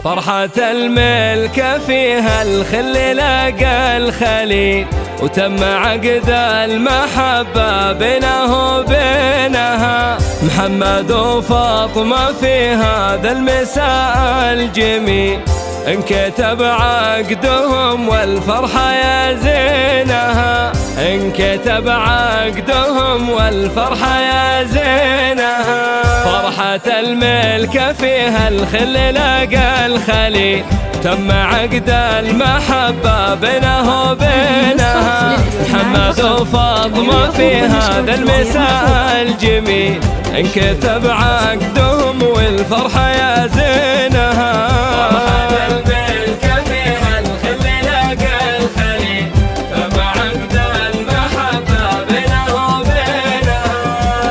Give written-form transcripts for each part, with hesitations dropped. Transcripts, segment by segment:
فرحة الملكة فيها الخل لقى الخليل، وتم عقد المحبة بينه وبينها. محمد وفاطمة في هذا المساء الجميل انكتب عقدهم والفرحة يا زينها، انكتب عقدهم والفرحة يا زينها. فرحة الملكة فيها الخل لقى الخليل، تم عقد المحبة بينه وبينها. محمد وفاطمة في هذا المساء الجميل انكتب عقدهم والفرحة يا زينها.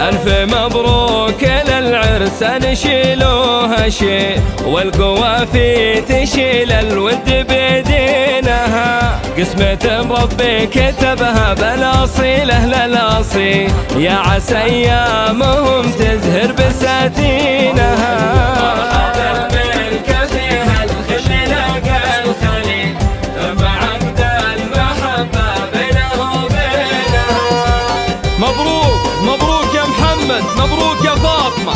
ألف مبروك للعرس نشيلوها شيء، والقوافي تشيل الود بيدينها. قسمة ربي كتبها بالأصيل للأصيل، يا عسى أيامهم تزهر بساتينها. مبروك مبروك يا محمد، مبروك يا فاطمة.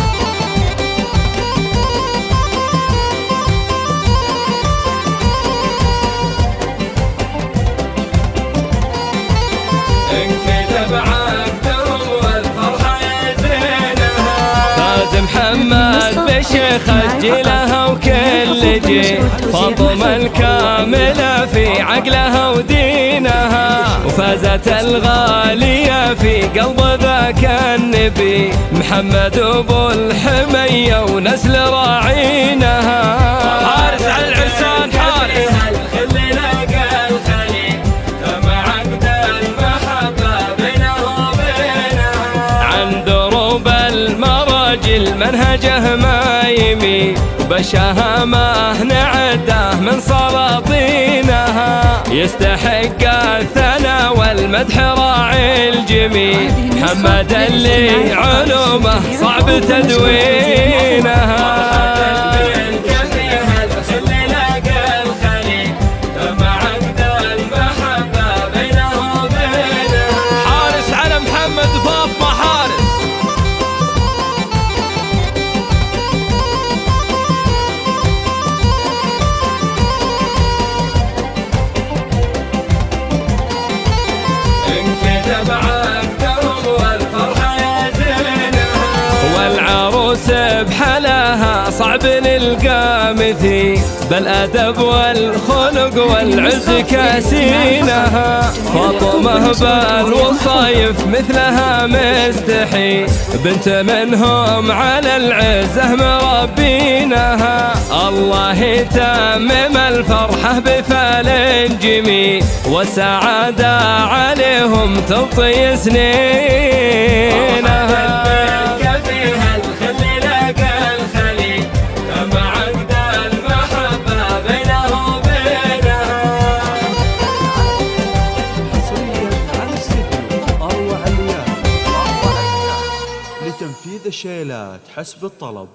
انكتب عقدهم والفرحة يا زينها. فاز محمد بشيخ جيلها وكل جيل، فاطمة الكاملة في عقلها ودينها. وفازت الغالية في قلب ذاك النبي، محمد أبو الحمية ونسل راعينها. حارس على العرسان حارس، الخل لقى الخليل، تم عقد المحبة بينه وبينها. عن دروب المراجل منهجه ما يميل، بشهامه نعده من سلاطينها. يستحق الثناء والمدح راعي الجميل، محمد اللي علومه صعب تدوينها. حارس على محمد وفاطمة حارس. والعروس بحلاها صعب نلقى مثيل، بالأدب والخلق والعز كاسينها. فاطمة بالوصايف مثلها مستحيل، بنت منهم على العزة مربينها. الله يتمم الفرحة بفال جميل، والسعادة عليهم تبطي سنينها. لتنفيذ الشيلات حسب الطلب.